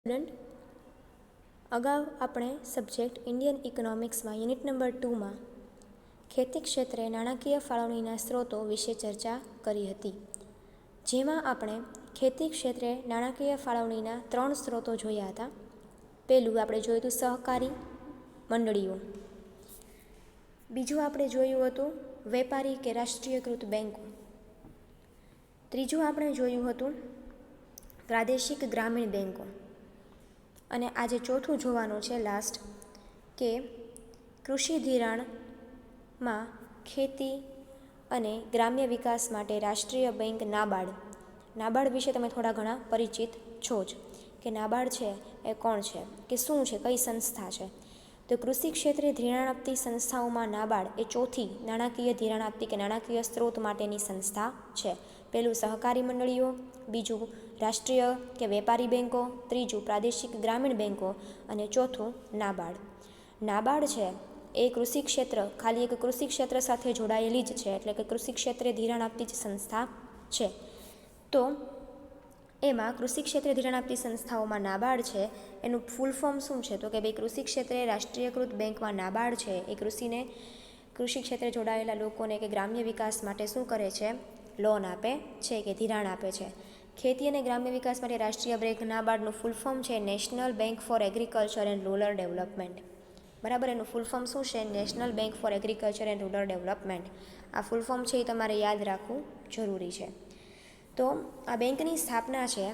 Student, અગાઉ આપણે subject Indian ઇકોનોમિક્સમાં unit number 2માં ખેતી ક્ષેત્રે નાણાકીય ફાળવણીના સ્ત્રોતો વિશે ચર્ચા કરી હતી, જેમાં આપણે ખેતી ક્ષેત્રે નાણાકીય ફાળવણીના 3 સ્ત્રોતો જોયા હતા. પહેલું આપણે જોયું હતું સહકારી મંડળીઓ. બીજું આપણે જોયું હતું વેપારી કે રાષ્ટ્રીયકૃત બેંકો. ત્રીજું આપણે જોયું હતું પ્રાદેશિક ગ્રામીણ બેંકો. અને આજે ચોથું જોવાનું છે લાસ્ટ, કે કૃષિ ધિરાણમાં ખેતી અને ગ્રામ્ય વિકાસ માટે રાષ્ટ્રીય બેંક નાબાર્ડ. નાબાર્ડ વિશે તમે થોડા ઘણા પરિચિત છો જ, કે નાબાર્ડ છે એ કોણ છે, કે શું છે, કઈ સંસ્થા છે. તો કૃષિ ક્ષેત્રે ધિરાણ આપતી સંસ્થાઓમાં નાબાર્ડ એ ચોથી નાણાકીય ધિરાણ આપતી કે નાણાકીય સ્ત્રોત માટેની સંસ્થા છે. પહેલું સહકારી મંડળીઓ, બીજું રાષ્ટ્રીય કે વેપારી બેંકો, ત્રીજું પ્રાદેશિક ગ્રામીણ બેંકો અને ચોથું નાબાર્ડ. નાબાર્ડ છે એ કૃષિ ક્ષેત્ર, ખાલી એક કૃષિ ક્ષેત્ર સાથે જોડાયેલી જ છે, એટલે કે કૃષિ ક્ષેત્રે ધિરાણ આપતી જ સંસ્થા છે. તો એમાં કૃષિ ક્ષેત્રે ધિરાણ આપતી સંસ્થાઓમાં નાબાર્ડ છે એનું ફૂલ ફોર્મ શું છે, તો કે ભાઈ કૃષિ ક્ષેત્રે રાષ્ટ્રીયકૃત બેંકમાં નાબાર્ડ છે એ કૃષિ ક્ષેત્રે જોડાયેલા લોકોને કે ગ્રામ્ય વિકાસ માટે શું કરે છે, લોન આપે છે કે ધિરાણ આપે છે. ખેતી અને ગ્રામ્ય વિકાસ માટે રાષ્ટ્રીય બેંક નાબાર્ડનું ફૂલ ફોર્મ છે national bank four agriculture and rural development. બરાબર, એનું ફૂલ ફોર્મ શું છે, national bank four agriculture and rural development. આ ફૂલ ફોર્મ છે એ તમારે યાદ રાખવું જરૂરી છે. તો આ બેંકની સ્થાપના છે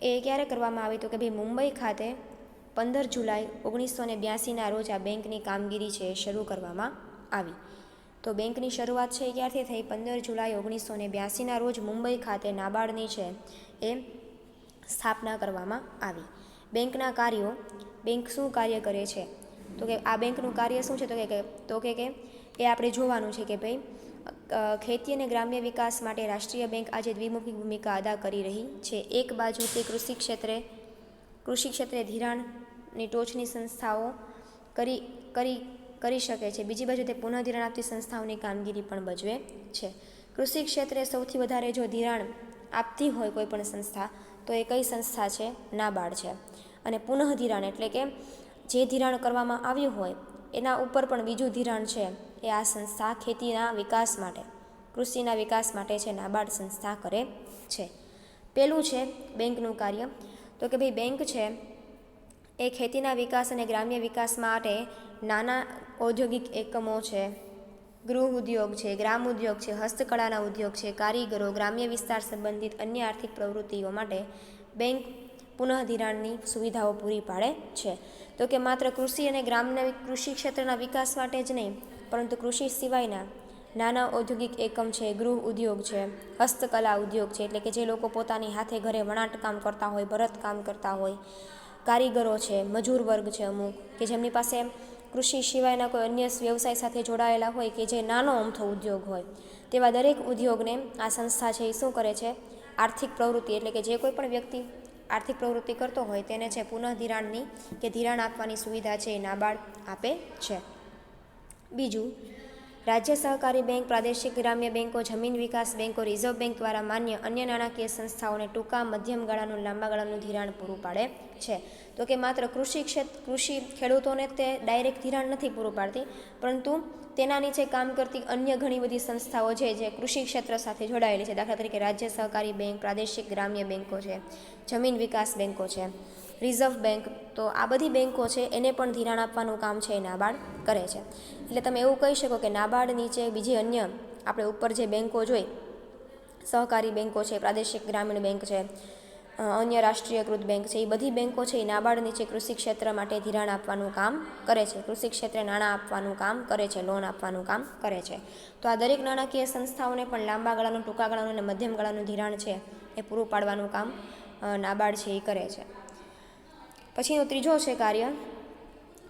એ ક્યારે કરવામાં આવી, તો કે ભાઈ મુંબઈ ખાતે 15 જુલાઈ 1982ના રોજ આ બેંકની કામગીરી છે એ શરૂ કરવામાં આવી. તો બેંકની શરૂઆત છે એ ક્યારથી થઈ, 15 જુલાઈ 1982ના રોજ મુંબઈ ખાતે નાબાર્ડની છે એ સ્થાપના કરવામાં આવી. બેંકના કાર્યો, બેંક શું કાર્ય કરે છે, તો કે આ બેંકનું કાર્ય શું છે, તો કે એ આપણે જોવાનું છે કે ભાઈ ખેતી અને ગ્રામ્ય વિકાસ માટે રાષ્ટ્રીય બેંક આજે દ્વિમુખી ભૂમિકા અદા કરી રહી છે. એક બાજુ તે કૃષિ ક્ષેત્રે ધિરાણની ટોચની સંસ્થાઓ કરી શકે છે, બીજી બાજુ તે પુનઃધિરાણ આપતી સંસ્થાઓની કામગીરી પણ ભજવે છે. કૃષિ ક્ષેત્રે સૌથી વધારે જો ધિરાણ આપતી હોય કોઈ પણ સંસ્થા તો એ કઈ સંસ્થા છે, નાબાર્ડ છે. અને પુનઃધિરાણ એટલે કે જે ધિરાણ કરવામાં આવ્યું હોય એના ઉપર પણ બીજું ધિરાણ છે એ આ સંસ્થા ખેતીના વિકાસ માટે, કૃષિના વિકાસ માટે છે નાબાર્ડ સંસ્થા કરે છે. પેલું છે બેંકનું કાર્ય, તો કે ભાઈ બેંક છે એ ખેતીના વિકાસ અને ગ્રામ્ય વિકાસ માટે નાના ઔદ્યોગિક એકમો છે, ગૃહ ઉદ્યોગ છે, ગ્રામ ઉદ્યોગ છે, હસ્તકળાના ઉદ્યોગ છે, કારીગરો, ગ્રામ્ય વિસ્તાર સંબંધિત અન્ય આર્થિક પ્રવૃત્તિઓ માટે બેંક પુનઃધિરાણની સુવિધાઓ પૂરી પાડે છે. તો કે માત્ર કૃષિ અને કૃષિ ક્ષેત્રના વિકાસ માટે જ નહીં, પરંતુ કૃષિ સિવાયના નાના ઔદ્યોગિક એકમ છે, ગૃહ ઉદ્યોગ છે, હસ્તકલા ઉદ્યોગ છે, એટલે કે જે લોકો પોતાની હાથે ઘરે વણાટ કામ કરતા હોય, ભરત કામ કરતા હોય, કારીગરો છે, મજૂર વર્ગ છે અમુક કે જેમની પાસે કૃષિ સિવાયના કોઈ અન્ય વ્યવસાય સાથે જોડાયેલા હોય કે જે નાનો અમથો ઉદ્યોગ હોય, તેવા દરેક ઉદ્યોગને આ સંસ્થા છે એ શું કરે છે, આર્થિક પ્રવૃત્તિ, એટલે કે જે કોઈ પણ વ્યક્તિ આર્થિક પ્રવૃત્તિ કરતો હોય તેને છે પુનઃધિરાણની કે ધિરાણ આપવાની સુવિધા છે એ નાબાર્ડ આપે છે. બીજું, રાજ્ય સહકારી બેંક, પ્રાદેશિક ગ્રામ્ય બેંકો, જમીન વિકાસ બેંકો, રિઝર્વ બેંક દ્વારા માન્ય અન્ય નાણાકીય સંસ્થાઓને ટૂંકા, મધ્યમ ગાળાનું, લાંબા ગાળાનું ધિરાણ પૂરું પાડે છે. તો કે માત્ર કૃષિ ખેડૂતોને તે ડાયરેક્ટ ધિરાણ નથી પૂરું પાડતી, પરંતુ તેના નીચે કામ કરતી અન્ય ઘણી બધી સંસ્થાઓ છે જે કૃષિ ક્ષેત્ર સાથે જોડાયેલી છે. દાખલા તરીકે રાજ્ય સહકારી બેંક, પ્રાદેશિક ગ્રામ્ય બેંકો છે, જમીન વિકાસ બેંકો છે, રિઝર્વ બેંક, તો આ બધી બેંકો છે એને પણ ધિરાણ આપવાનું કામ છે એ નાબાર્ડ કરે છે. એટલે તમે એવું કહી શકો કે નાબાર્ડ નીચે બીજી અન્ય આપણે ઉપર જે બેંકો જોઈ, સહકારી બેંકો છે, પ્રાદેશિક ગ્રામીણ બેંક છે, અન્ય રાષ્ટ્રીયકૃત બેંક છે, એ બધી બેંકો છે એ નાબાર્ડ નીચે કૃષિ ક્ષેત્ર માટે ધિરાણ આપવાનું કામ કરે છે, કૃષિ ક્ષેત્રે નાણાં આપવાનું કામ કરે છે, લોન આપવાનું કામ કરે છે. તો આ દરેક નાણાકીય સંસ્થાઓને પણ લાંબા ગાળાનું, ટૂંકા ગાળાનું અને મધ્યમ ગાળાનું ધિરાણ છે એ પૂરું પાડવાનું કામ નાબાર્ડ છે એ કરે છે. પછીનો ત્રીજો છે કાર્ય,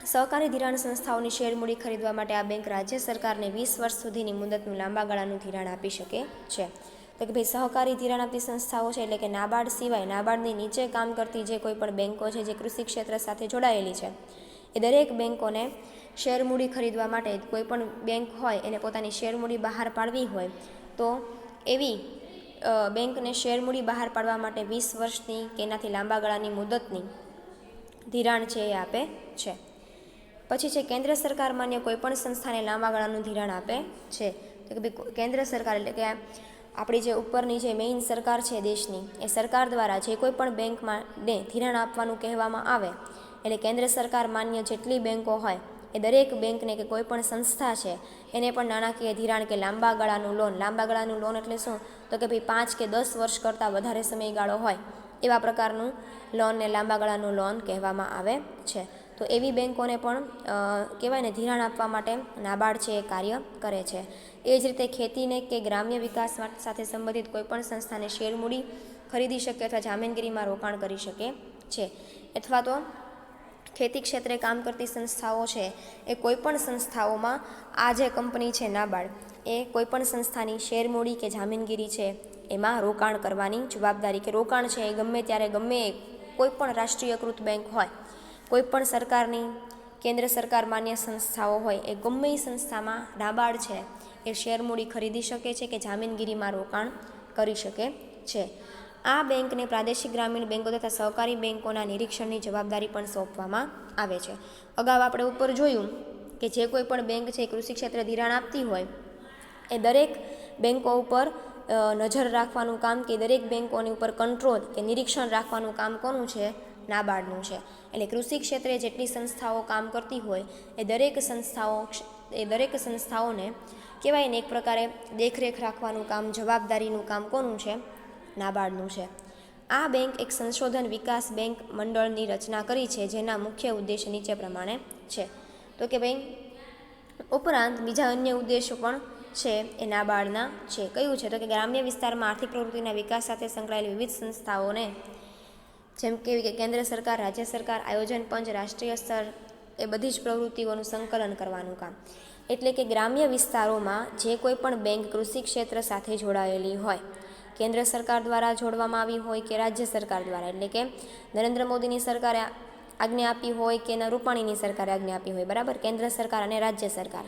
સહકારી ધિરાણ સંસ્થાઓની શેરમૂડી ખરીદવા માટે આ બેંક રાજ્ય સરકારને 20 વર્ષ સુધીની મુદતનું લાંબા ગાળાનું ધિરાણ આપી શકે છે. તો કે ભાઈ સહકારી ધિરાણ આપતી સંસ્થાઓ છે, એટલે કે નાબાર્ડ સિવાય નાબાર્ડની નીચે કામ કરતી જે કોઈ પણ બેંકો છે જે કૃષિ ક્ષેત્ર સાથે જોડાયેલી છે, એ દરેક બેંકોને શેરમૂડી ખરીદવા માટે, કોઈ પણ બેંક હોય એને પોતાની શેરમૂડી બહાર પાડવી હોય તો એવી બેંકને શેરમૂડી બહાર પાડવા માટે 20 વર્ષની કે એનાથી લાંબા ગાળાની મુદતની ધિરાણ છે એ આપે છે. પછી છે કેન્દ્ર સરકાર માન્ય કોઈપણ સંસ્થાને લાંબા ગાળાનું ધિરાણ આપે છે. તો કે ભાઈ કેન્દ્ર સરકાર એટલે કે આપણી જે ઉપરની જે મેઇન સરકાર છે દેશની, એ સરકાર દ્વારા જે કોઈ પણ બેંકમાં ધિરાણ આપવાનું કહેવામાં આવે એટલે કેન્દ્ર સરકાર માન્ય જેટલી બેંકો હોય એ દરેક બેંકને કે કોઈ પણ સંસ્થા છે એને પણ નાણાકીય ધિરાણ કે લાંબા ગાળાનું લોન, લાંબા ગાળાનું લોન એટલે શું, તો કે ભાઈ 5 કે 10 વર્ષ કરતાં વધારે સમયગાળો હોય એવા પ્રકારનું લોનને લાંબા ગાળાનું લોન કહેવામાં આવે છે. તો એવી બેંકોને પણ કહેવાય ને ધિરાણ આપવા માટે નાબાર્ડ છે એ કાર્ય કરે છે. એ જ રીતે ખેતીને કે ગ્રામ્ય વિકાસ સાથે સંબંધિત કોઈપણ સંસ્થાને શેર મૂડી ખરીદી શકે અથવા જામીનગીરીમાં રોકાણ કરી શકે છે. અથવા તો ખેતી ક્ષેત્રે કામ કરતી સંસ્થાઓ છે એ કોઈપણ સંસ્થાઓમાં આ જે કંપની છે નાબાર્ડ એ કોઈપણ સંસ્થાની શેર મૂડી કે જામીનગીરી છે એમાં રોકાણ કરવાની જવાબદારી, કે રોકાણ છે એ ગમે ત્યારે ગમે કોઈપણ રાષ્ટ્રીયકૃત બેંક હોય, કોઈપણ સરકારની કેન્દ્ર સરકાર માન્ય સંસ્થાઓ હોય એ ગમે એ સંસ્થામાં નાબાર્ડ છે એ શેર મૂડી ખરીદી શકે છે કે જામીનગીરીમાં રોકાણ કરી શકે છે. આ બેંકને પ્રાદેશિક ગ્રામીણ બેંકો તથા સહકારી બેંકોના નિરીક્ષણની જવાબદારી પણ સોંપવામાં આવે છે. અગાઉ આપણે ઉપર જોયું કે જે કોઈ પણ બેંક છે કૃષિ ક્ષેત્રે ધિરાણ આપતી હોય એ દરેક બેંકો ઉપર નજર રાખવાનું કામ કે દરેક બેંકોની ઉપર કંટ્રોલ કે નિરીક્ષણ રાખવાનું કામ કોનું છે, નાબાર્ડનું છે. એટલે કૃષિ ક્ષેત્રે જેટલી સંસ્થાઓ કામ કરતી હોય એ દરેક સંસ્થાઓને કહેવાય ને એક પ્રકારે દેખરેખ રાખવાનું કામ, જવાબદારીનું કામ કોનું છે, નાબાર્ડનું છે. આ બેંક એક સંશોધન વિકાસ બેંક મંડળની રચના કરી છે જેના મુખ્ય ઉદ્દેશ નીચે પ્રમાણે છે. તો કે ભાઈ ઉપરાંત બીજા અન્ય ઉદ્દેશો પણ છે એ નાબાર્ડના છે. કયું છે, તો કે ગ્રામ્ય વિસ્તારમાં આર્થિક પ્રવૃત્તિના વિકાસ સાથે સંકળાયેલી વિવિધ સંસ્થાઓને જેમ કે કેન્દ્ર સરકાર, રાજ્ય સરકાર, આયોજન પંચ, રાષ્ટ્રીય સ્તર એ બધી જ પ્રવૃત્તિઓનું સંકલન કરવાનું કામ. એટલે કે ગ્રામ્ય વિસ્તારોમાં જે કોઈ પણ બેંક કૃષિ ક્ષેત્ર સાથે જોડાયેલી હોય, કેન્દ્ર સરકાર દ્વારા જોડવામાં આવી હોય કે રાજ્ય સરકાર દ્વારા, એટલે કે નરેન્દ્ર મોદીની સરકારે આજ્ઞા આપી હોય કે રૂપાણીની સરકારે આજ્ઞા આપી હોય, બરાબર, કેન્દ્ર સરકાર અને રાજ્ય સરકાર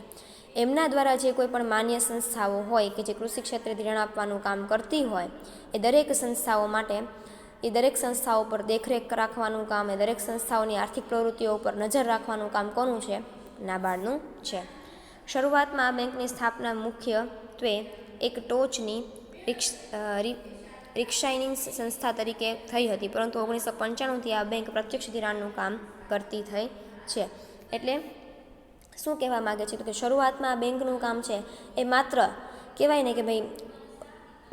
એમના દ્વારા જે કોઈ પણ માન્ય સંસ્થાઓ હોય કે જે કૃષિ ક્ષેત્રે ધિરાણ આપવાનું કામ કરતી હોય એ દરેક સંસ્થાઓ માટે એ દરેક સંસ્થાઓ પર દેખરેખ રાખવાનું કામ, એ દરેક સંસ્થાઓની આર્થિક પ્રવૃત્તિઓ ઉપર નજર રાખવાનું કામ કોનું છે, નાબાર્ડનું છે. શરૂઆતમાં આ બેંકની સ્થાપના મુખ્યત્વે એક ટોચની રિક્ષાઇનિંગ સંસ્થા તરીકે થઈ હતી, પરંતુ 1995થી આ બેંક પ્રત્યક્ષ ધિરાણનું કામ કરતી થઈ છે. એટલે શું કહેવા માગે છે, તો કે શરૂઆતમાં આ બેંકનું કામ છે એ માત્ર કહેવાય ને કે ભાઈ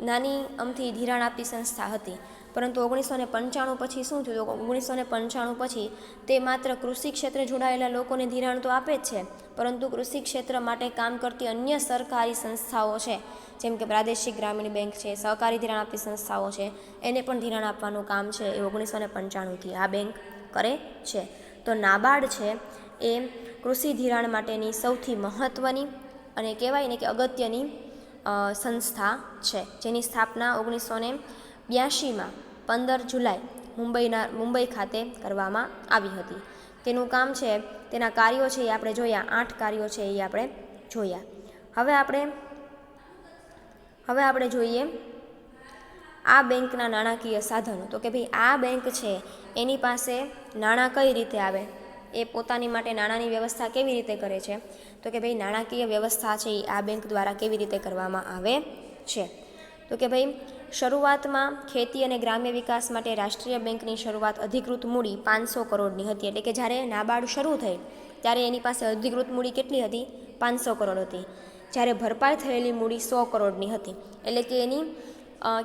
નાની અમથી ધિરાણ આપતી સંસ્થા હતી, પરંતુ 1995 પછી શું થયું, 1995 પછી તે માત્ર કૃષિ ક્ષેત્રે જોડાયેલા લોકોને ધિરાણ તો આપે જ છે, પરંતુ કૃષિ ક્ષેત્ર માટે કામ કરતી અન્ય સરકારી સંસ્થાઓ છે જેમ કે પ્રાદેશિક ગ્રામીણ બેંક છે, સહકારી ધિરાણ આપતી સંસ્થાઓ છે, એને પણ ધિરાણ આપવાનું કામ છે એ 1995થી આ બેંક કરે છે. તો નાબાર્ડ છે એ કૃષિ ધિરાણ માટેની સૌથી મહત્ત્વની અને કહેવાય ને કે અગત્યની સંસ્થા છે, જેની સ્થાપના 1982માં 15 જુલાઈ મુંબઈ ખાતે કરવામાં આવી હતી. તેનું કામ છે, તેના કાર્યો છે એ આપણે જોયા, 8 કાર્યો છે એ આપણે જોયા. હવે આપણે જોઈએ આ બેંકના નાણાકીય સાધનો. તો કે ભાઈ આ બેંક છે એની પાસે નાણાં કઈ રીતે આવે, એ પોતાની માટે નાણાંની વ્યવસ્થા કેવી રીતે કરે છે, તો કે ભાઈ નાણાકીય વ્યવસ્થા છે એ આ બેંક દ્વારા કેવી રીતે કરવામાં આવે છે. તો કે ભાઈ શરૂઆતમાં ખેતી અને ગ્રામ્ય વિકાસ માટે રાષ્ટ્રીય બેંકની શરૂઆત અધિકૃત મૂડી 500 કરોડની હતી. એટલે કે જ્યારે નાબાર્ડ શરૂ થઈ ત્યારે એની પાસે અધિકૃત મૂડી કેટલી હતી, 500 કરોડ હતી. જ્યારે ભરપાઈ થયેલી મૂડી 100 કરોડની હતી. એટલે કે એની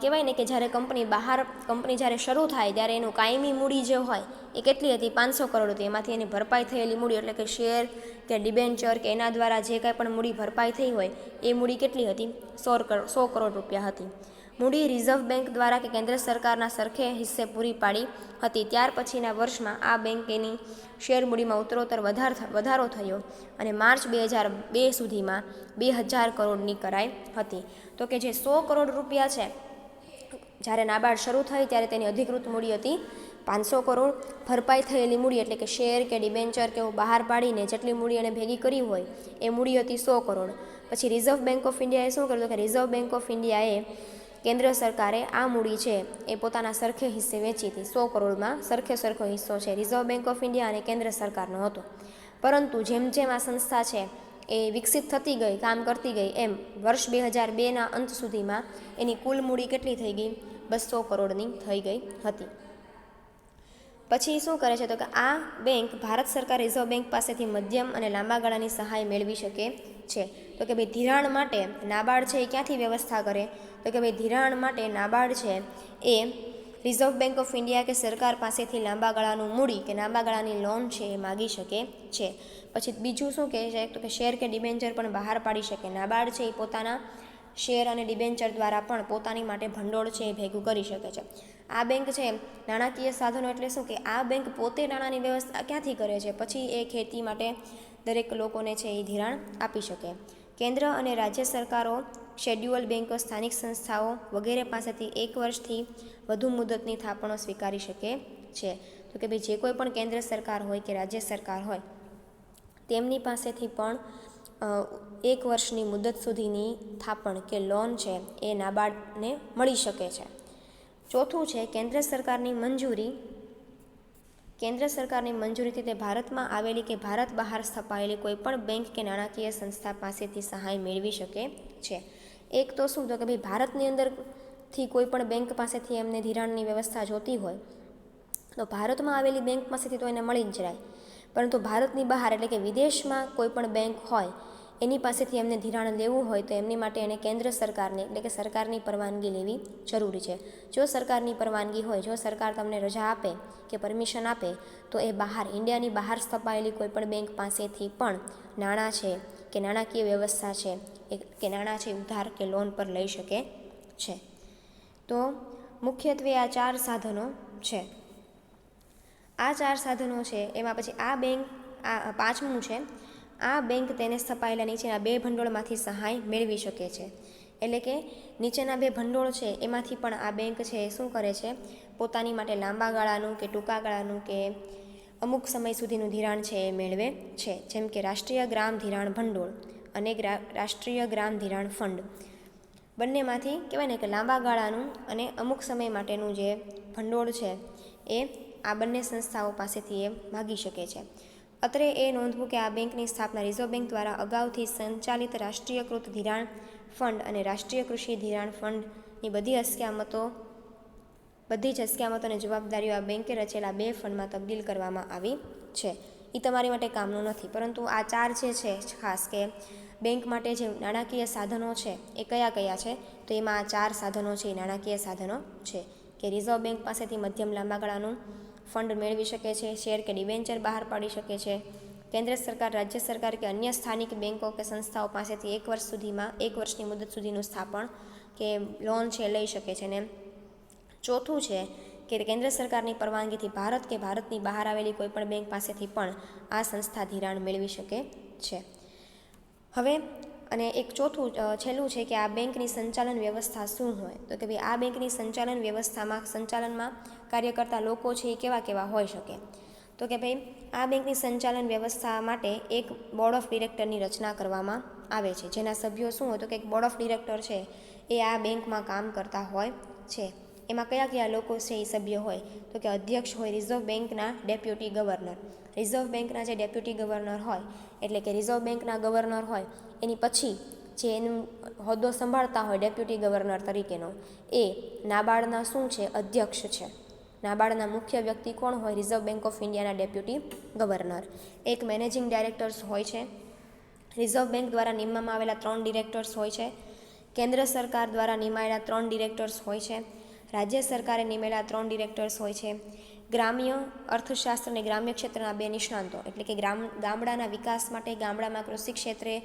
કહેવાય ને કે જ્યારે કંપની જ્યારે શરૂ થાય ત્યારે એનું કાયમી મૂડી જે હોય એ કેટલી હતી, 500 કરોડ હતી. એમાંથી એની ભરપાઈ થયેલી મૂડી એટલે કે શેર કે ડિબેન્ચર કે એના દ્વારા જે કાંઈ પણ મૂડી ભરપાઈ થઈ હોય એ મૂડી કેટલી હતી, 100 કરોડ રૂપિયા હતી. મૂડી રિઝર્વ બેંક દ્વારા કે કેન્દ્ર સરકારના સરખે હિસ્સે પૂરી પાડી હતી. ત્યાર પછીના વર્ષમાં આ બેંકની શેર મૂડીમાં ઉત્તરોત્તર વધારો થયો અને માર્ચ 2002 સુધીમાં 2000 કરોડની કરાઈ હતી. તો કે જે 100 કરોડ રૂપિયા છે જ્યારે નાબાર્ડ શરૂ થઈ ત્યારે તેની અધિકૃત મૂડી હતી 500 કરોડ, ભરપાઈ થયેલી મૂડી એટલે કે શેર કે ડિબેન્ચર કે એવું બહાર પાડીને જેટલી મૂડી એને ભેગી કરી હોય એ મૂડી હતી 100 કરોડ. પછી રિઝર્વ બેંક ઓફ ઇન્ડિયાએ શું કર્યું, કે રિઝર્વ બેંક ઓફ ઇન્ડિયાએ કેન્દ્ર સરકારે આ મૂડી છે એ પોતાના સરખે હિસ્સે વેચી હતી. 100 કરોડમાં સરખો હિસ્સો છે રિઝર્વ બેંક ઓફ ઇન્ડિયા અને કેન્દ્ર સરકારનો હતો. પરંતુ જેમ જેમ આ સંસ્થા છે એ વિકસિત થતી ગઈ, કામ કરતી ગઈ, એમ વર્ષ 2002ના અંત સુધીમાં એની કુલ મૂડી કેટલી થઈ ગઈ? 200 કરોડની થઈ ગઈ હતી. પછી શું કરે છે તો કે આ બેંક ભારત સરકાર રિઝર્વ બેંક પાસેથી મધ્યમ અને લાંબા ગાળાની સહાય મેળવી શકે છે. તો કે ભાઈ ધિરાણ માટે નાબાર્ડ છે એ ક્યાંથી વ્યવસ્થા કરે? તો કે ભાઈ ધિરાણ માટે નાબાર્ડ છે એ રિઝર્વ બેંક ઓફ ઇન્ડિયા કે સરકાર પાસેથી લાંબા ગાળાનું મૂડી કે લાંબા ગાળાની લોન છે એ માગી શકે છે. પછી બીજું શું કહે છે તો કે શેર કે ડિબેન્ચર પણ બહાર પાડી શકે. નાબાર્ડ છે એ પોતાના શેર અને ડિબેન્ચર દ્વારા પણ પોતાની માટે ભંડોળ છે એ ભેગું કરી શકે છે. આ બેંક છે નાણાકીય સાધનો એટલે શું કે આ બેંક પોતે નાણાંની વ્યવસ્થા ક્યાંથી કરે છે? પછી એ ખેતી માટે દરેક લોકોને છે એ ધિરાણ આપી શકે. કેન્દ્ર અને રાજ્ય સરકારો, શેડ્યુઅલ બેંકો, સ્થાનિક સંસ્થાઓ વગેરે પાસેથી 1 વર્ષથી વધુ મુદતની થાપણો સ્વીકારી શકે છે. તો કે ભાઈ જે કોઈ પણ કેન્દ્ર સરકાર હોય કે રાજ્ય સરકાર હોય તેમની પાસેથી પણ 1 વર્ષની મુદત સુધીની થાપણ કે લોન છે એ નાબાર્ડને મળી શકે છે. ચોથું છે કેન્દ્ર સરકારની મંજૂરીથી તે ભારતમાં આવેલી કે ભારત બહાર સ્થપાયેલી કોઈપણ બેંક કે નાણાકીય સંસ્થા પાસેથી સહાય મેળવી શકે છે. એક તો શું તો કે ભાઈ ભારતની અંદરથી કોઈ પણ બેંક પાસેથી એમને ધિરાણની વ્યવસ્થા જોતી હોય તો ભારતમાં આવેલી બેંક પાસેથી તો એને મળી જ જાય. પરંતુ ભારતની બહાર એટલે કે વિદેશમાં કોઈ પણ બેંક હોય એની પાસેથી એમને ધિરાણ લેવું હોય તો એમની માટે એને કેન્દ્ર સરકારની એટલે કે સરકારની પરવાનગી લેવી જરૂરી છે. જો સરકારની પરવાનગી હોય, જો સરકાર તમને રજા આપે કે પરમિશન આપે તો એ બહાર ઇન્ડિયાની બહાર સ્થપાયેલી કોઈપણ બેંક પાસેથી પણ નાણાં છે કે નાણાકીય વ્યવસ્થા છે કે નાણાં છે ઉધાર કે લોન પર લઈ શકે છે. તો મુખ્યત્વે આ 4 સાધનો છે. આ 4 સાધનો છે એમાં પછી આ બેંક આ પાંચમું છે આ બેંક તેને સ્થપાયેલા નીચેના 2 ભંડોળમાંથી સહાય મેળવી શકે છે. એટલે કે નીચેના 2 ભંડોળ છે એમાંથી પણ આ બેંક છે એ શું કરે છે પોતાની માટે લાંબા ગાળાનું કે ટૂંકા ગાળાનું કે અમુક સમય સુધીનું ધિરાણ છે એ મેળવે છે. જેમ કે રાષ્ટ્રીય ગ્રામ ધિરાણ ભંડોળ અને રાષ્ટ્રીય ગ્રામ ધિરાણ ફંડ. બંનેમાંથી કહેવાય ને કે લાંબા ગાળાનું અને અમુક સમય માટેનું જે ભંડોળ છે એ આ બંને સંસ્થાઓ પાસેથી એ માગી શકે છે. અત્રે એ નોંધવું કે આ બેંકની સ્થાપના રિઝર્વ બેંક દ્વારા અગાઉથી સંચાલિત રાષ્ટ્રીયકૃત ધિરાણ ફંડ અને રાષ્ટ્રીય કૃષિ ધિરાણ ફંડની બધી જ અસ્ક્યામતો અને જવાબદારીઓ આ બેંકે રચેલા 2 ફંડમાં તબદીલ કરવામાં આવી છે. એ તમારી માટે કામનું નથી, પરંતુ આ 4 જે છે ખાસ કે બેંક માટે જે નાણાકીય સાધનો છે એ કયા છે તો એમાં આ 4 સાધનો છે એ નાણાકીય સાધનો છે કે રિઝર્વ બેંક પાસેથી મધ્યમ લાંબા ગાળાનું ફંડ મેળવી શકે છે, શેર કે ડિબેન્ચર બહાર પાડી શકે છે, કેન્દ્ર સરકાર, રાજ્ય સરકાર કે અન્ય સ્થાનિક બેંકો કે સંસ્થાઓ પાસેથી 1 વર્ષ સુધીમાં 1 વર્ષની મુદત સુધીનું સ્થાપન કે લોન છે લઈ શકે છે. ને ચોથું છે કે કેન્દ્ર સરકારની પરવાનગીથી ભારત કે ભારતની બહાર આવેલી કોઈપણ બેંક પાસેથી પણ આ સંસ્થા ધિરાણ મેળવી શકે છે. હવે અને એક ચોથું છેલ્લું છે કે આ બેંકની સંચાલન વ્યવસ્થા શું હોય તો કે ભાઈ આ બેંકની સંચાલનમાં કાર્ય કરતા લોકો છે એ કેવા હોઈ શકે તો કે ભાઈ આ બેંકની સંચાલન વ્યવસ્થા માટે એક બોર્ડ ઓફ ડિરેક્ટરની રચના કરવામાં આવે છે. જેના સભ્યો શું હોય તો કે એક બોર્ડ ઓફ ડિરેક્ટર છે એ આ બેંકમાં કામ કરતા હોય છે. એમાં કયા લોકો છે એ સભ્ય હોય તો કે અધ્યક્ષ હોય રિઝર્વ બેંકના ડેપ્યુટી ગવર્નર. રિઝર્વ બેંકના જે ડેપ્યુટી ગવર્નર હોય એટલે કે રિઝર્વ બેંકના ગવર્નર હોય એની પછી જે એનું હોદ્દો સંભાળતા હોય ડેપ્યુટી ગવર્નર તરીકેનો એ નાબાર્ડના શું છે અધ્યક્ષ છે. નાબાર્ડના મુખ્ય વ્યક્તિ કોણ હોય રિઝર્વ બેંક ઓફ ઇન્ડિયાના ડેપ્યુટી ગવર્નર. એક મેનેજિંગ ડાયરેક્ટર્સ હોય છે. રિઝર્વ બેંક દ્વારા નિમવામાં આવેલા 3 ડિરેક્ટર્સ હોય છે. કેન્દ્ર સરકાર દ્વારા નિમાયેલા 3 ડિરેક્ટર્સ હોય છે. રાજ્ય સરકારે નિમેલા 3 ડિરેક્ટર્સ હોય છે. ગ્રામ્ય અર્થશાસ્ત્ર અને ગ્રામ્ય ક્ષેત્રના 2 નિષ્ણાંતો એટલે કે ગામડાના વિકાસ માટે ગામડામાં કૃષિ ક્ષેત્રે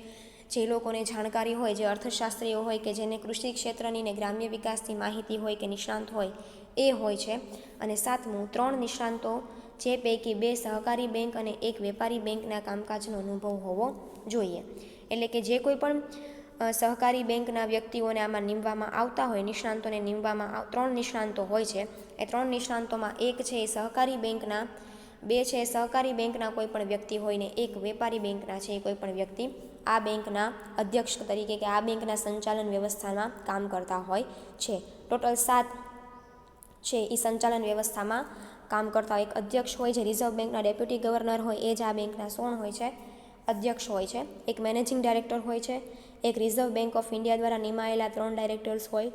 જે લોકોને જાણકારી હોય, જે અર્થશાસ્ત્રીઓ હોય કે જેને કૃષિ ક્ષેત્રની ને ગ્રામ્ય વિકાસની માહિતી હોય કે નિષ્ણાંત હોય એ હોય છે. અને 7મું 3 નિષ્ણાંતો જે પૈકી 2 સહકારી બેંક અને 1 વેપારી બેંકના કામકાજનો અનુભવ હોવો જોઈએ. એટલે કે જે કોઈ પણ સહકારી બેંકના વ્યક્તિઓને આમાં નીમવામાં આવતા હોય, નિષ્ણાંતોને નીમવામાં 3 નિષ્ણાંતો હોય છે. એ 3 નિષ્ણાંતોમાં એક છે એ સહકારી બેંકના 2 છે સહકારી બેંકના કોઈ પણ વ્યક્તિ હોય ને 1 વેપારી બેંકના છે કોઈ પણ વ્યક્તિ આ બેંકના અધ્યક્ષ તરીકે કે આ બેંકના સંચાલન વ્યવસ્થામાં કામ કરતા હોય છે. ટોટલ 7 છે એ સંચાલન વ્યવસ્થામાં કામ કરતા હોય. એક અધ્યક્ષ હોય જે રિઝર્વ બેંકના ડેપ્યુટી ગવર્નર હોય એ જ આ બેંકના શું હોય છે? અધ્યક્ષ હોય છે. એક મેનેજિંગ ડાયરેક્ટર હોય છે. એક રિઝર્વ બેંક ઓફ ઇન્ડિયા દ્વારા નિમાયેલા 3 ડાયરેક્ટર્સ હોય.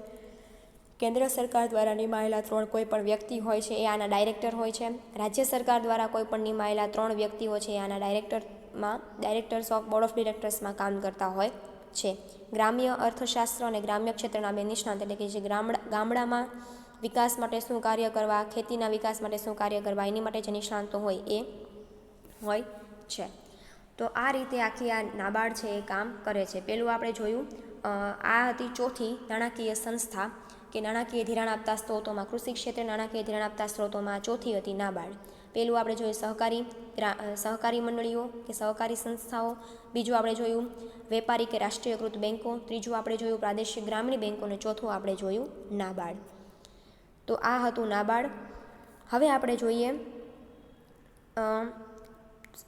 કેન્દ્ર સરકાર દ્વારા નિમાયેલા 3 કોઈ પણ વ્યક્તિ હોય છે એ આના ડાયરેક્ટર હોય છે. રાજ્ય સરકાર દ્વારા કોઈ પણ નિમાયેલા 3 વ્યક્તિઓ છે એ આના ડાયરેક્ટર્સ ઓફ બોર્ડ ઓફ ડિરેક્ટર્સમાં કામ કરતા હોય છે. ગ્રામ્ય અર્થશાસ્ત્ર અને ગ્રામ્ય ક્ષેત્રના 2 નિષ્ણાત એટલે કે જે ગામડામાં વિકાસ માટે શું કાર્ય કરવા, ખેતીના વિકાસ માટે શું કાર્ય કરવા એની માટે જે નિષ્ણાંતો હોય એ હોય છે. તો આ રીતે આખી આ નાબાર્ડ છે એ કામ કરે છે. પેલું આપણે જોયું આ હતી ચોથી નાણાકીય સંસ્થા કે નાણાકીય ધિરાણ આપતા સ્ત્રોતોમાં કૃષિ ક્ષેત્રે નાણાકીય ધિરાણ આપતા સ્ત્રોતોમાં ચોથી હતી નાબાર્ડ. પેલું આપણે જોયું સહકારી મંડળીઓ કે સહકારી સંસ્થાઓ. બીજું આપણે જોયું વેપારી કે રાષ્ટ્રીયકૃત બેન્કો. ત્રીજું આપણે જોયું પ્રાદેશિક ગ્રામીણ બેન્કો અને ચોથું આપણે જોયું નાબાર્ડ. તો આ હતું નાબાર્ડ. હવે આપણે જોઈએ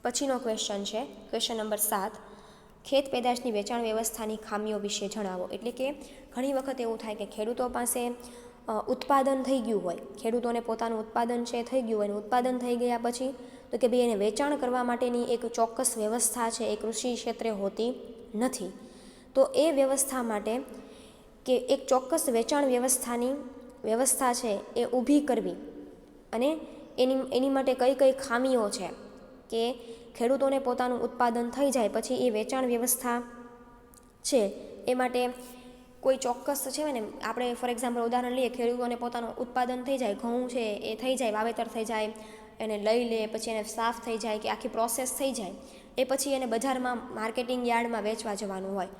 પછીનો ક્વેશ્ચન છે ક્વેશ્ચન નંબર 7. ખેત પેદાશની વેચાણ વ્યવસ્થાની ખામીઓ વિશે જણાવો. એટલે કે ઘણી વખત એવું થાય કે ખેડૂતો પાસે ઉત્પાદન થઈ ગયું હોય, ખેડૂતોને પોતાનું ઉત્પાદન છે થઈ ગયું હોય, ઉત્પાદન થઈ ગયા પછી તો કે ભાઈ એને વેચાણ કરવા માટેની એક ચોક્કસ વ્યવસ્થા છે એ કૃષિ ક્ષેત્રે હોતી નથી. તો એ વ્યવસ્થા માટે કે એક ચોક્કસ વેચાણ વ્યવસ્થા છે એ ઊભી કરવી અને એની માટે કઈ કઈ ખામીઓ છે કે ખેડૂતોને પોતાનું ઉત્પાદન થઈ જાય પછી એ વેચાણ વ્યવસ્થા છે એ માટે કોઈ ચોક્કસ છે ને આપણે ફોર એક્ઝામ્પલ ઉદાહરણ લઈએ, ખેડૂતોને પોતાનું ઉત્પાદન થઈ જાય, ઘઉં છે એ થઈ જાય, વાવેતર થઈ જાય, એને લઈ લે, પછી એને સાફ થઈ જાય કે આખી પ્રોસેસ થઈ જાય, એ પછી એને બજારમાં માર્કેટિંગ યાર્ડમાં વેચવા જવાનું હોય.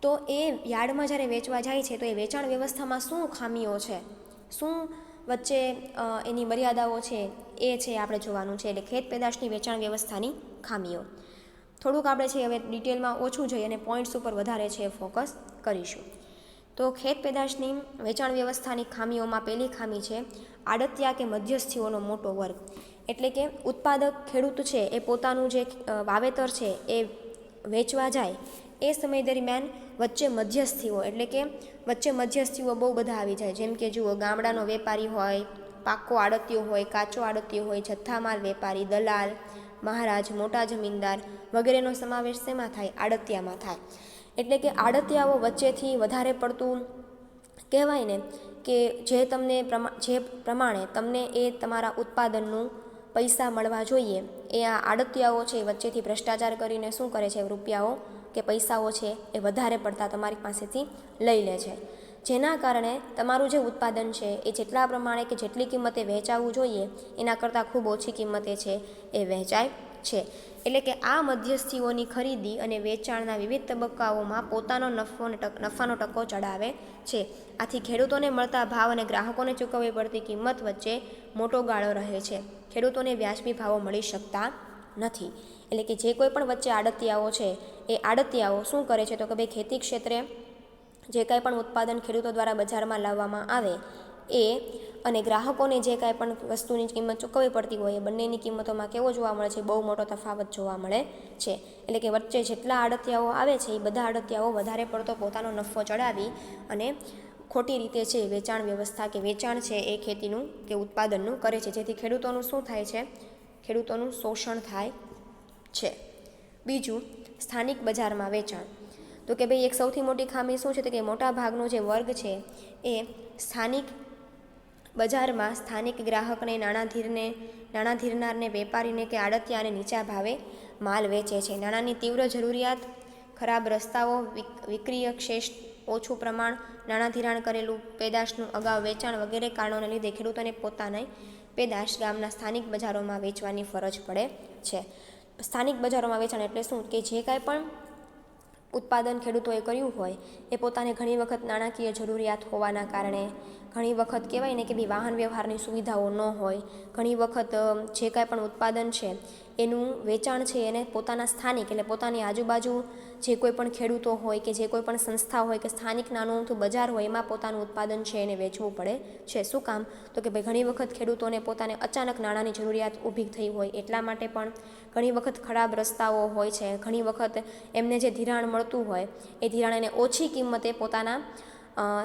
તો એ યાર્ડમાં જ્યારે વેચવા જાય છે તો એ વેચાણ વ્યવસ્થામાં શું ખામીઓ છે, શું વચ્ચે એની મર્યાદાઓ છે એ છે આપણે જોવાનું છે. એટલે ખેત પેદાશની વેચાણ વ્યવસ્થાની ખામીઓ થોડુંક આપણે છે હવે ડિટેલમાં ઓછું જોઈએ અને પોઈન્ટ્સ ઉપર વધારે છે ફોકસ કરીશું. તો ખેત પેદાશની વેચાણ વ્યવસ્થાની ખામીઓમાં પહેલી ખામી છે આડતિયા કે મધ્યસ્થીઓનો મોટો વર્ગ. એટલે કે ઉત્પાદક ખેડૂત છે એ પોતાનું જે વાવેતર છે એ વેચવા જાય એ સમય દરમિયાન વચ્ચે મધ્યસ્થીઓ એટલે કે વચ્ચે મધ્યસ્થીઓ બહુ બધા આવી જાય. જેમ કે જુઓ, ગામડાનો વેપારી હોય, પાક્કો આડતિયો હોય, કાચો આડતિયો હોય, જથ્થામાલ વેપારી, દલાલ, મહારાજ, મોટા જમીનદાર વગેરેનો સમાવેશ શેમાં થાય? આડતિયામાં થાય. એટલે કે આડતિયાઓ વચ્ચેથી વધારે પડતું કહેવાય ને કે જે પ્રમાણે તમને એ તમારા ઉત્પાદનનું પૈસા મળવા જોઈએ એ આ આડતિયાઓ છે વચ્ચેથી ભ્રષ્ટાચાર કરીને શું કરે છે? રૂપિયાઓ કે પૈસાઓ છે એ વધારે પડતા તમારી પાસેથી લઈ લે છે. જેના કારણે તમારું જે ઉત્પાદન છે એ જેટલા પ્રમાણે કે જેટલી કિંમતે વહેંચાવું જોઈએ એના કરતાં ખૂબ ઓછી કિંમતે છે એ વહેંચાય છે. એટલે કે આ મધ્યસ્થીઓની ખરીદી અને વેચાણના વિવિધ તબક્કાઓમાં પોતાનો નફાનો ટકો ચડાવે છે. આથી ખેડૂતોને મળતા ભાવ અને ગ્રાહકોને ચૂકવવી પડતી કિંમત વચ્ચે મોટો ગાળો રહે છે. ખેડૂતોને વ્યાજબી ભાવો મળી શકતા નથી. એટલે કે જે કોઈ પણ વચ્ચે આડતિયાઓ છે એ આડતિયાઓ શું કરે છે તો કે ભાઈ ખેતી ક્ષેત્રે જે કાંઈ પણ ઉત્પાદન ખેડૂતો દ્વારા બજારમાં લાવવામાં આવે એ અને ગ્રાહકોને જે કાંઈ પણ વસ્તુની કિંમત ચૂકવવી પડતી હોય એ બંનેની કિંમતોમાં કેવો જોવા મળે છે? બહુ મોટો તફાવત જોવા મળે છે. એટલે કે વચ્ચે જેટલા આડતિયાઓ આવે છે એ બધા આડતિયાઓ વધારે પડતો પોતાનો નફો ચડાવી અને ખોટી રીતે છે વેચાણ વ્યવસ્થા કે વેચાણ છે એ ખેતીનું કે ઉત્પાદનનું કરે છે. જેથી ખેડૂતોનું શું થાય છે? ખેડૂતોનું શોષણ થાય છે. બીજું, સ્થાનિક બજારમાં વેચાણ. તો કે ભાઈ એક સૌથી મોટી ખામી શું છે તો કે મોટા ભાગનો જે વર્ગ છે એ સ્થાનિક બજારમાં સ્થાનિક ગ્રાહકને, નાણાં ધીરનારને, વેપારીને કે આડતિયાને નીચા ભાવે માલ વેચે છે. નાણાંની તીવ્ર જરૂરિયાત, ખરાબ રસ્તાઓ, વિક્રીય શેષ ઓછું પ્રમાણ, નાણાં ધિરાણ કરેલું પેદાશનું અગાઉ વેચાણ વગેરે કારણોને લીધે ખેડૂતોને પોતાની પેદાશ ગામના સ્થાનિક બજારોમાં વેચવાની ફરજ પડે છે. સ્થાનિક બજારોમાં વેચાણ એટલે શું કે જે કાંઈ પણ ઉત્પાદન ખેડૂતોએ કર્યું હોય એ પોતાને ઘણી વખત નાણાકીય જરૂરિયાત હોવાના કારણે ઘણી વખત કહેવાય ને કે ભાઈ વાહન વ્યવહારની સુવિધાઓ ન હોય, ઘણી વખત જે કાંઈ પણ ઉત્પાદન છે એનું વેચાણ છે એને પોતાના સ્થાનિક એટલે પોતાની આજુબાજુ જે કોઈ પણ ખેડૂતો હોય કે જે કોઈ પણ સંસ્થા હોય કે સ્થાનિક નાનું મોટું બજાર હોય એમાં પોતાનું ઉત્પાદન છે એને વેચવું પડે છે. શું કામ? તો કે ભાઈ ઘણી વખત ખેડૂતોને પોતાને અચાનક નાણાંની જરૂરિયાત ઊભી થઈ હોય એટલા માટે પણ, ઘણી વખત ખરાબ રસ્તાઓ હોય છે, ઘણી વખત એમને જે ધિરાણ મળતું હોય એ ધિરાણ એને ઓછી કિંમતે પોતાના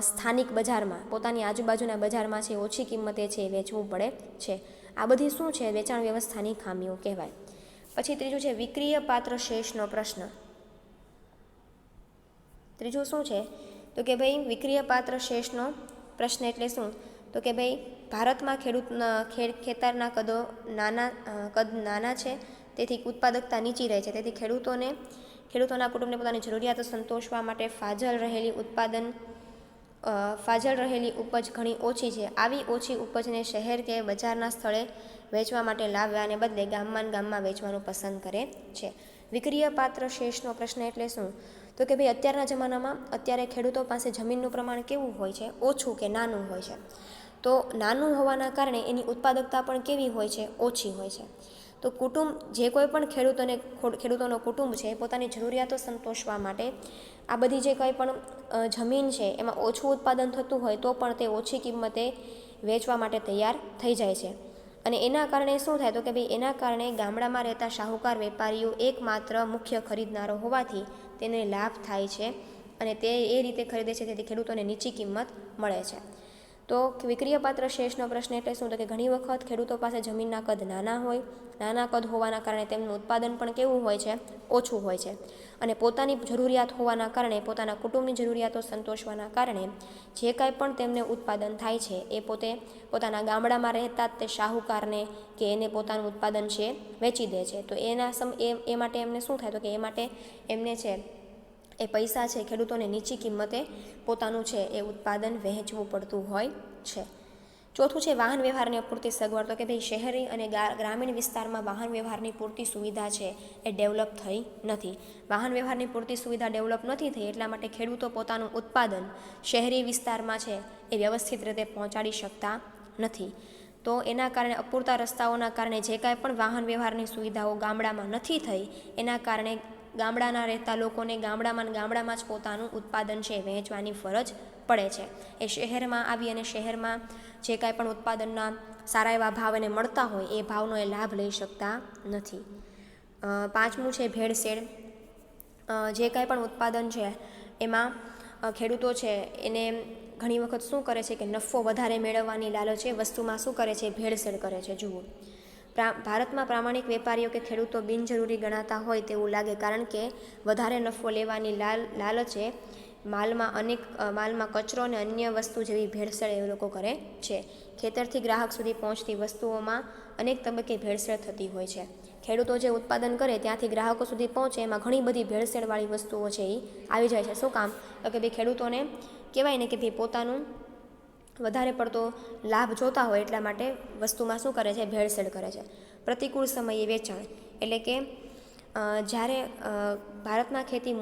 સ્થાનિક બજારમાં, પોતાની આજુબાજુના બજારમાં છે ઓછી કિંમતે છે વેચવું પડે છે. આ બધી શું છે? વેચાણ વ્યવસ્થાની ખામીઓ કહેવાય. પછી ત્રીજું છે વિક્રિય પાત્ર શેષનો પ્રશ્ન. ત્રીજું શું છે? તો કે ભાઈ વિક્રિય પાત્ર શેષનો પ્રશ્ન એટલે શું? તો કે ભાઈ ભારતમાં ખેતરના કદ નાના છે, તેથી ઉત્પાદકતા નીચી રહે છે, તેથી ખેડૂતોના કુટુંબને પોતાની જરૂરિયાતો સંતોષવા માટે ફાજલ રહેલી ઉપજ ઘણી ઓછી છે. આવી ઓછી ઉપજને શહેર કે બજારના સ્થળે વેચવા માટે લાવવાને બદલે ગામમાં વેચવાનું પસંદ કરે છે. વિક્રિય પાત્ર શેષનો પ્રશ્ન એટલે શું? તો કે ભાઈ અત્યારના જમાનામાં અત્યારે ખેડૂતો પાસે જમીનનું પ્રમાણ કેવું હોય છે? ઓછું કે નાનું હોય છે. તો નાનું હોવાના કારણે એની ઉત્પાદકતા પણ કેવી હોય છે? ઓછી હોય છે. તો જે કોઈ પણ ખેડૂતોનો કુટુંબ છે પોતાની જરૂરિયાતો સંતોષવા માટે આ બધી જે કંઈ પણ જમીન છે એમાં ઓછું ઉત્પાદન થતું હોય તો પણ તે ઓછી કિંમતે વેચવા માટે તૈયાર થઈ જાય છે. અને એના કારણે શું થાય? તો કે ભાઈ એના કારણે ગામડામાં રહેતા શાહુકાર વેપારીઓ એકમાત્ર મુખ્ય ખરીદનારો હોવાથી તેને લાભ થાય છે અને તે એ રીતે ખરીદે છે તેથી ખેડૂતોને નીચી કિંમત મળે છે. તો વિક્રિય પાત્ર શેષનો પ્રશ્ન એટલે શું? તો કે ઘણી વખત ખેડૂતો પાસે જમીનના કદ નાના કદ હોવાના કારણે તેમનું ઉત્પાદન પણ કેવું હોય છે? ઓછું હોય છે. અને પોતાની જરૂરિયાત હોવાના કારણે, પોતાના કુટુંબની જરૂરિયાતો સંતોષવાના કારણે જે કાંઈ પણ તેમને ઉત્પાદન થાય છે એ પોતાના ગામડામાં રહેતા તે શાહુકારને કે એને પોતાનું ઉત્પાદન છે વેચી દે છે. તો એ માટે એમને શું થાય? તો કે એ માટે એમને છે એ પૈસા છે ખેડૂતોને નીચી કિંમતે પોતાનું છે એ ઉત્પાદન વહેંચવું પડતું હોય છે. ચોથું છે વાહન વ્યવહારની અપૂરતી સગવડ. તો કે ભાઈ શહેરી અને ગ્રામીણ વિસ્તારમાં વાહન વ્યવહારની પૂરતી સુવિધા છે એ ડેવલપ થઈ નથી. વાહન વ્યવહારની પૂરતી સુવિધા ડેવલપ નથી થઈ એટલા માટે ખેડૂતો પોતાનું ઉત્પાદન શહેરી વિસ્તારમાં છે એ વ્યવસ્થિત રીતે પહોંચાડી શકતા નથી. તો એના કારણે અપૂરતા રસ્તાઓના કારણે જે કાંઈ પણ વાહન વ્યવહારની સુવિધાઓ ગામડામાં નથી થઈ એના કારણે ગામડાના રહેતા લોકોને ગામડામાં જ પોતાનું ઉત્પાદન છે વહેંચવાની ફરજ પડે છે. એ શહેરમાં આવી અને શહેરમાં જે કાંઈ પણ ઉત્પાદનના સારા એવા ભાવ એને મળતા હોય એ ભાવનો એ લાભ લઈ શકતા નથી. પાંચમું છે ભેળસેળ. જે કાંઈ પણ ઉત્પાદન છે એમાં ખેડૂતો છે એને ઘણી વખત શું કરે છે કે નફો વધારે મેળવવાની લાલચે વસ્તુમાં શું કરે છે? ભેળસેળ કરે છે. જુઓ, ભારતમાં પ્રામાણિક વેપારીઓ કે ખેડૂતો બિનજરૂરી ગણાતા હોય તેવું લાગે, કારણ કે વધારે નફો લેવાની લાલચે માલમાં કચરો અને અન્ય વસ્તુ જેવી ભેળસેળ એ લોકો કરે છે. ખેતરથી ગ્રાહક સુધી પહોંચતી વસ્તુઓમાં અનેક તબક્કે ભેળસેળ થતી હોય છે. ખેડૂતો જે ઉત્પાદન કરે ત્યાંથી ગ્રાહકો સુધી પહોંચે એમાં ઘણી બધી ભેળસેળવાળી વસ્તુઓ છે એ આવી જાય છે. શું કામ? તો કે ભાઈ ખેડૂતોને કહેવાય ને કે ભાઈ પોતાનું વધારે પડતો લાભ જોતા હોય એટલા માટે વસ્તુમાં શું કરે છે? ભેળસેળ કરે છે. પ્રતિકૂળ સમયે વેચાણ એટલે કે જ્યારે ભારતમાં ખેતી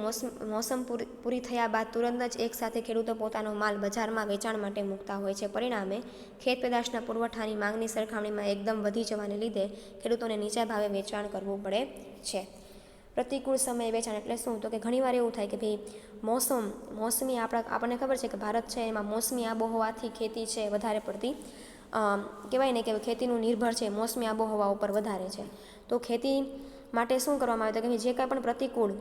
મોસમ પૂરી થયા બાદ તુરંત જ એકસાથે ખેડૂતો પોતાનો માલ બજારમાં વેચાણ માટે મૂકતા હોય છે. પરિણામે ખેત પેદાશના પુરવઠાની માંગની સરખામણીમાં એકદમ વધી જવાને લીધે ખેડૂતોને નીચા ભાવે વેચાણ કરવું પડે છે. પ્રતિકૂળ સમયે વેચાણ એટલે શું? તો કે ઘણીવાર એવું થાય કે ભાઈ મોસમી આપણને ખબર છે કે ભારત છે એમાં મોસમી આબોહવાથી ખેતી છે વધારે પડતી કહેવાય ને કે ખેતીનું નિર્ભર છે મોસમી આબોહવા ઉપર વધારે છે. તો ખેતી માટે શું કરવામાં આવે? તો કે જે કાંઈ પણ પ્રતિકૂળ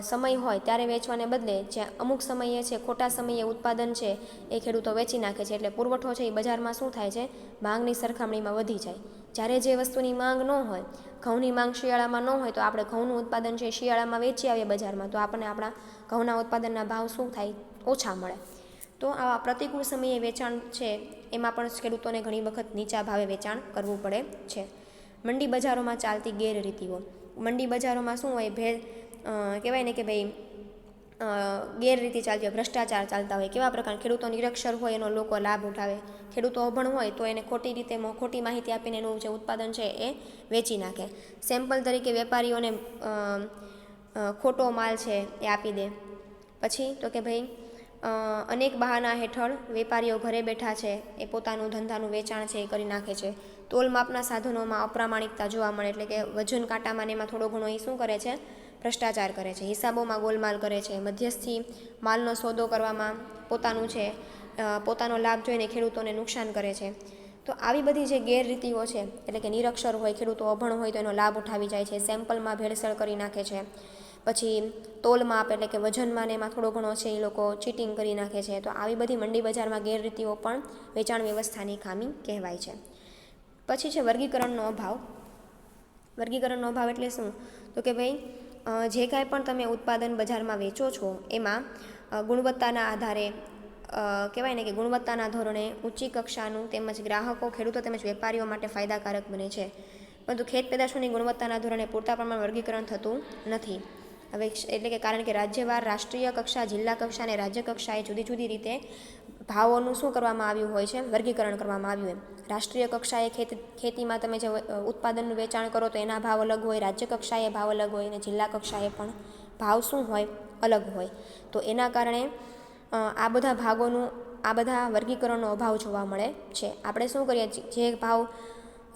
સમય હોય ત્યારે વેચવાને બદલે જ્યાં અમુક સમયે છે ખોટા સમયે ઉત્પાદન છે એ ખેડૂતો વેચી નાખે છે. એટલે પુરવઠો છે એ બજારમાં શું થાય છે? માંગની સરખામણીમાં વધી જાય. જ્યારે જે વસ્તુની માંગ ન હોય, ઘઉંની માંગ શિયાળામાં ન હોય તો આપણે ઘઉંનું ઉત્પાદન છે શિયાળામાં વેચી આવીએ બજારમાં તો આપણને આપણા ઘઉંના ઉત્પાદનના ભાવ શું થાય? ઓછા મળે. તો આવા પ્રતિકૂળ સમયે વેચાણ છે એમાં પણ ખેડૂતોને ઘણી વખત નીચા ભાવે વેચાણ કરવું પડે છે. મંડી બજારોમાં ચાલતી ગેરરીતિઓ. મંડી બજારોમાં શું હોય? કહેવાય ને કે ભાઈ ગેરરીતિ ચાલતી હોય, ભ્રષ્ટાચાર ચાલતા હોય. કેવા પ્રકાર? ખેડૂતો નિરક્ષર હોય એનો લોકો લાભ ઉઠાવે, ખેડૂતો અભણ હોય તો એને ખોટી માહિતી આપીને એનું જે ઉત્પાદન છે એ વેચી નાખે. સેમ્પલ તરીકે વેપારીઓને ખોટો માલ છે એ આપી દે. પછી તો કે ભાઈ અનેક બહાના હેઠળ વેપારીઓ ઘરે બેઠા છે એ પોતાનું ધંધાનું વેચાણ છે એ કરી નાખે છે. તોલ માપના સાધનોમાં અપ્રામાણિકતા જોવા મળે, એટલે કે વજન કાંટામાં ને એમાં થોડો ઘણો એ શું કરે છે, ભ્રષ્ટાચાર કરે છે. હિસાબોમાં ગોલમાલ કરે છે. મધ્યસ્થી માલનો સોદો કરવામાં પોતાનું છે પોતાનો લાભ જોઈને ખેડૂતોને નુકસાન કરે છે. તો આવી બધી જે ગેરરીતિઓ છે, એટલે કે નિરક્ષર હોય, ખેડૂતો અભણ હોય તો એનો લાભ ઉઠાવી જાય છે. સેમ્પલમાં ભેળસેળ કરી નાખે છે. પછી તોલ માપ એટલે કે વજનમાં ને એમાં થોડો ઘણો છે એ લોકો ચીટિંગ કરી નાખે છે. તો આવી બધી મંડી બજારમાં ગેરરીતિઓ પણ વેચાણ વ્યવસ્થાની ખામી કહેવાય છે. પછી છે વર્ગીકરણનો અભાવ. વર્ગીકરણનો અભાવ એટલે શું? તો કે ભાઈ જે કાંઈ પણ તમે ઉત્પાદન બજારમાં વેચો છો એમાં ગુણવત્તાના આધારે કહેવાય ને કે ગુણવત્તાના ધોરણે ઊંચી કક્ષાનું તેમજ ગ્રાહકો, ખેડૂતો તેમજ વેપારીઓ માટે ફાયદાકારક બને છે. પરંતુ ખેત પેદાશોની ગુણવત્તાના ધોરણે પૂરતા પ્રમાણમાં વર્ગીકરણ થતું નથી. હવે એટલે કે કારણ કે રાજ્યવાર, રાષ્ટ્રીય કક્ષા, જિલ્લા કક્ષા અને રાજ્ય કક્ષાએ જુદી જુદી રીતે ભાવોનું શું કરવામાં આવ્યું હોય છે, વર્ગીકરણ કરવામાં આવ્યું. રાષ્ટ્રીય કક્ષાએ ખેતીમાં તમે જે ઉત્પાદનનું વેચાણ કરો તો એના ભાવ અલગ હોય, રાજ્ય કક્ષાએ ભાવ અલગ હોય અને જિલ્લા કક્ષાએ પણ ભાવ શું હોય, અલગ હોય. તો એના કારણે આ બધા ભાગોનું, આ બધા વર્ગીકરણનો અભાવ જોવા મળે છે. આપણે શું કરીએ, જે ભાવ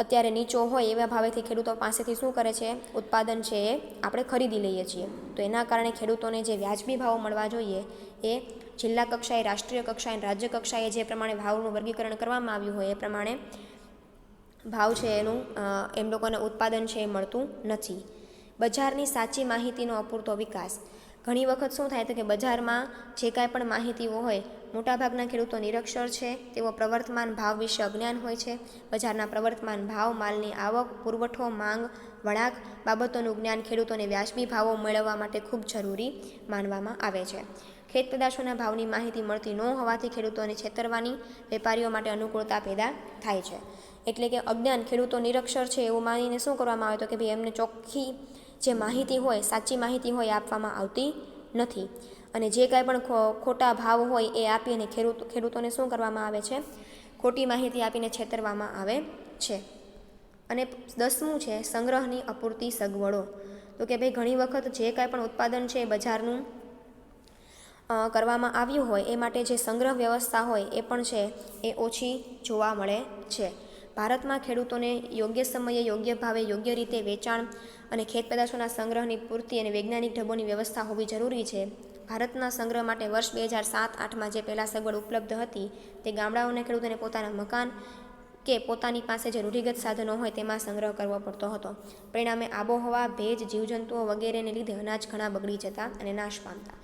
અત્યારે નીચો હોય એવા ભાવેથી ખેડૂતો પાસેથી શું કરે છે, ઉત્પાદન છે એ આપણે ખરીદી લઈએ છીએ. તો એના કારણે ખેડૂતોને જે વ્યાજબી ભાવો મળવા જોઈએ એ જિલ્લા કક્ષાએ, રાષ્ટ્રીય કક્ષાએ અને રાજ્ય કક્ષાએ જે પ્રમાણે ભાવનું વર્ગીકરણ કરવામાં આવ્યું હોય એ પ્રમાણે ભાવ છે એનું એમ લોકોને ઉત્પાદન છે એ મળતું નથી. બજારની સાચી માહિતીનો અપૂરતો વિકાસ. ઘણી વખત શું થાય તો કે બજારમાં જે કાંઈ પણ માહિતીઓ હોય, મોટાભાગના ખેડૂતો નિરક્ષર છે, તેઓ પ્રવર્તમાન ભાવ વિશે અજ્ઞાન હોય છે. બજારના પ્રવર્તમાન ભાવ, માલની આવક, પુરવઠો, માંગ, વળાંક બાબતોનું જ્ઞાન ખેડૂતોને વ્યાજબી ભાવો મેળવવા માટે ખૂબ જરૂરી માનવામાં આવે છે. ખેત પેદાશોના ભાવની માહિતી મળતી ન હોવાથી ખેડૂતોને છેતરવાની વેપારીઓ માટે અનુકૂળતા પેદા થાય છે. એટલે કે અજ્ઞાન, ખેડૂતો નિરક્ષર છે એવું માનીને શું કરવામાં આવે તો કે ભાઈ એમને ચોખ્ખી જે માહિતી હોય, સાચી માહિતી હોય આપવામાં આવતી નથી. અને જે કાંઈ પણ ખોટા ભાવ હોય એ આપીને ખેડૂતોને શું કરવામાં આવે છે, ખોટી માહિતી આપીને છેતરવામાં આવે છે. અને 10મું છે સંગ્રહની અપૂરતી સગવડો. તો કે ભાઈ ઘણી વખત જે કાંઈ પણ ઉત્પાદન છે એ બજારનું કરવામાં આવ્યું હોય એ માટે જે સંગ્રહ વ્યવસ્થા હોય એ પણ છે એ ઓછી જોવા મળે છે. ભારતમાં ખેડૂતોને યોગ્ય સમયે, યોગ્ય ભાવે, યોગ્ય રીતે વેચાણ અને ખેત પેદાશોના સંગ્રહની પૂરતી અને વૈજ્ઞાનિક ઢબોની વ્યવસ્થા હોવી જરૂરી છે. ભારતના સંગ્રહ માટે વર્ષ 2007-8માં જે પહેલાં સગવડ ઉપલબ્ધ હતી તે ગામડાઓના ખેડૂતોને પોતાના મકાન કે પોતાની પાસે જે રૂઢિગત સાધનો હોય તેમાં સંગ્રહ કરવો પડતો હતો. પરિણામે આબોહવા, ભેજ, જીવજંતુઓ વગેરેને લીધે અનાજ ઘણા બગડી જતા અને નાશ પામતા.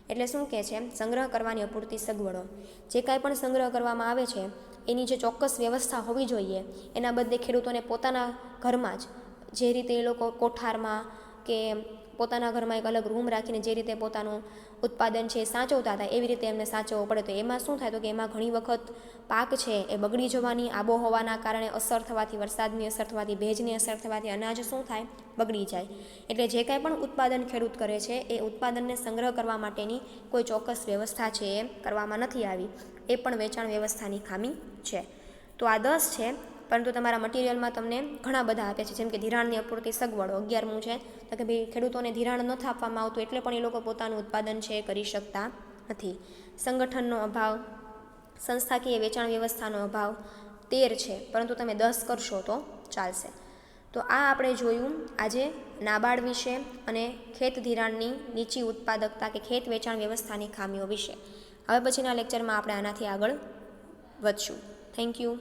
એટલે શું કહે છે, સંગ્રહ કરવાની અપૂરતી સગવડો. જે કાંઈ પણ સંગ્રહ કરવામાં આવે છે એની જે ચોક્કસ વ્યવસ્થા હોવી જોઈએ એના બદલે ખેડૂતોને પોતાના ઘરમાં જ જે રીતે એ લોકો કોઠારમાં કે પોતાના ઘરમાં એક અલગ રૂમ રાખીને જે રીતે પોતાનું ઉત્પાદન છે એ સાચવતા હતા એવી રીતે એમને સાચવવું પડે. તો એમાં શું થાય તો કે એમાં ઘણી વખત પાક છે એ બગડી જવાની, આબોહવાના કારણે અસર થવાથી, વરસાદની અસર થવાથી, ભેજની અસર થવાથી અનાજ શું થાય, બગડી જાય. એટલે જે કાંઈ પણ ઉત્પાદન ખેડૂત કરે છે એ ઉત્પાદનને સંગ્રહ કરવા માટેની કોઈ ચોક્કસ વ્યવસ્થા છે એ કરવામાં નથી આવી. એ પણ વેચાણ વ્યવસ્થાની ખામી છે. તો આ 10 છે, પરંતુ તમારા મટીરિયલમાં તમને ઘણા બધા આપે છે. જેમ કે ધિરાણની અપૂરતી સગવડો 11મું છે તો કે ભાઈ ખેડૂતોને ધિરાણ નથી આપવામાં આવતું એટલે પણ એ લોકો પોતાનું ઉત્પાદન છે એ કરી શકતા નથી. સંગઠનનો અભાવ, સંસ્થાકીય વેચાણ વ્યવસ્થાનો અભાવ 13 છે, પરંતુ તમે 10 કરશો તો ચાલશે. તો આ આપણે જોયું આજે નાબાર્ડ વિશે અને ખેત ધિરાણની નીચી ઉત્પાદકતા કે ખેત વેચાણ વ્યવસ્થાની ખામીઓ વિશે. હવે પછીના લેક્ચરમાં આપણે આનાથી આગળ વધશું. Thank you.